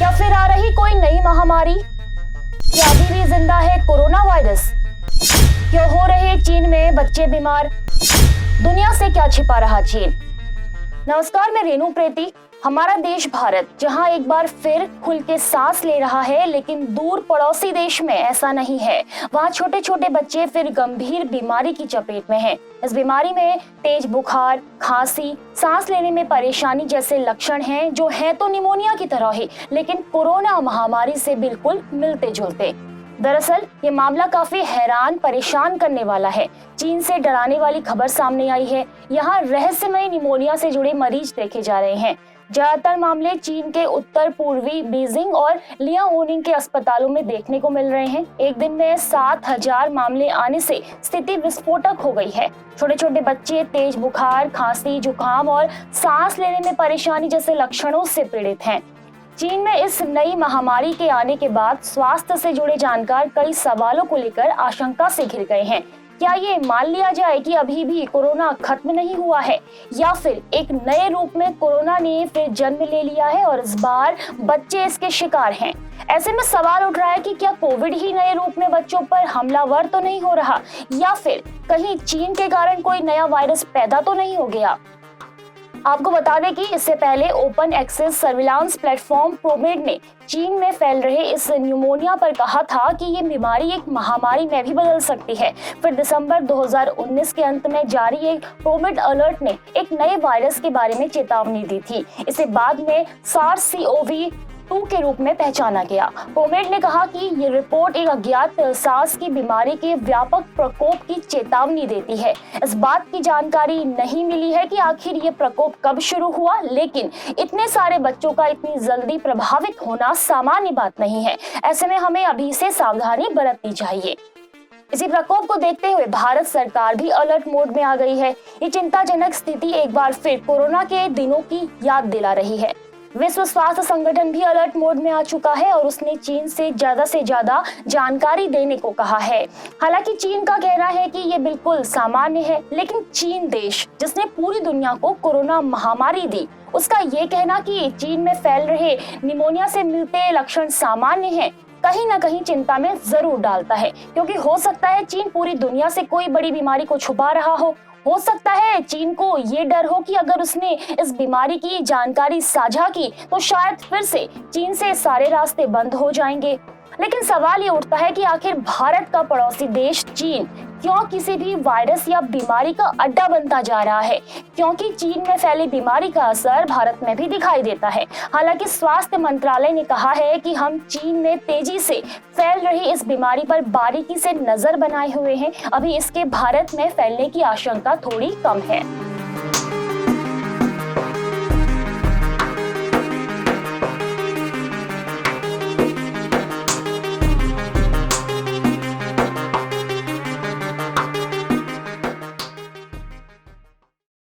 क्या फिर आ रही कोई नई महामारी? क्या अभी भी जिंदा है कोरोना वायरस? क्यों हो रहे चीन में बच्चे बीमार? दुनिया से क्या छिपा रहा चीन? नमस्कार, मैं रेणु प्रेती। हमारा देश भारत जहां एक बार फिर खुल के सांस ले रहा है, लेकिन दूर पड़ोसी देश में ऐसा नहीं है। वहां छोटे छोटे बच्चे फिर गंभीर बीमारी की चपेट में हैं। इस बीमारी में तेज बुखार, खांसी, सांस लेने में परेशानी जैसे लक्षण हैं, जो है तो निमोनिया की तरह ही, लेकिन कोरोना महामारी से बिल्कुल मिलते जुलते। दरअसल ये मामला काफी हैरान परेशान करने वाला है। चीन से डराने वाली खबर सामने आई है। यहाँ रहस्यमय निमोनिया से जुड़े मरीज देखे जा रहे हैं। ज्यादातर मामले चीन के उत्तर पूर्वी बीजिंग और लियाओनिंग के अस्पतालों में देखने को मिल रहे हैं। एक दिन में 7,000 मामले आने से स्थिति विस्फोटक हो गई है। छोटे छोटे बच्चे तेज बुखार, खांसी, जुकाम और सांस लेने में परेशानी जैसे लक्षणों से पीड़ित हैं। चीन में इस नई महामारी के आने के बाद स्वास्थ्य से जुड़े जानकार कई सवालों को लेकर आशंका से घिर गए हैं। क्या ये मान लिया जाए कि अभी भी कोरोना खत्म नहीं हुआ है, या फिर एक नए रूप में कोरोना ने फिर जन्म ले लिया है और इस बार बच्चे इसके शिकार हैं? ऐसे में सवाल उठ रहा है कि क्या कोविड ही नए रूप में बच्चों पर हमलावर तो नहीं हो रहा, या फिर कहीं चीन के कारण कोई नया वायरस पैदा तो नहीं हो गया। आपको बता दें कि इससे पहले open access surveillance platform ProMED ने चीन में फैल रहे इस न्यूमोनिया पर कहा था कि ये बीमारी एक महामारी में भी बदल सकती है। फिर दिसंबर 2019 के अंत में जारी एक प्रोमेड अलर्ट ने एक नए वायरस के बारे में चेतावनी दी थी। इसे बाद में SARS-CoV-2 के रूप में पहचाना गया। प्रोमेड ने कहा कि ये रिपोर्ट एक अज्ञात सार्स की बीमारी के व्यापक प्रकोप की चेतावनी देती है। इस बात की जानकारी नहीं मिली है कि आखिर ये प्रकोप कब शुरू हुआ, लेकिन इतने सारे बच्चों का इतनी जल्दी प्रभावित होना सामान्य बात नहीं है। ऐसे में हमें अभी से सावधानी बरतनी चाहिए। इसी प्रकोप को देखते हुए भारत सरकार भी अलर्ट मोड में आ गई है। ये चिंताजनक स्थिति एक बार फिर कोरोना के दिनों की याद दिला रही है। विश्व स्वास्थ्य संगठन भी अलर्ट मोड में आ चुका है और उसने चीन से ज्यादा जानकारी देने को कहा है। हालांकि चीन का कहना है कि ये बिल्कुल सामान्य है, लेकिन चीन देश जिसने पूरी दुनिया को कोरोना महामारी दी, उसका ये कहना कि चीन में फैल रहे निमोनिया से मिलते लक्षण सामान्य हैं, कहीं ना कहीं चिंता में जरूर डालता है। क्योंकि हो सकता है चीन पूरी दुनिया से कोई बड़ी बीमारी को छुपा रहा हो सकता है चीन को ये डर हो कि अगर उसने इस बीमारी की जानकारी साझा की तो शायद फिर से चीन से सारे रास्ते बंद हो जाएंगे। लेकिन सवाल ये उठता है कि आखिर भारत का पड़ोसी देश चीन क्यों किसी भी वायरस या बीमारी का अड्डा बनता जा रहा है, क्योंकि चीन में फैली बीमारी का असर भारत में भी दिखाई देता है। हालांकि स्वास्थ्य मंत्रालय ने कहा है कि हम चीन में तेजी से फैल रही इस बीमारी पर बारीकी से नजर बनाए हुए हैं। अभी इसके भारत में फैलने की आशंका थोड़ी कम है।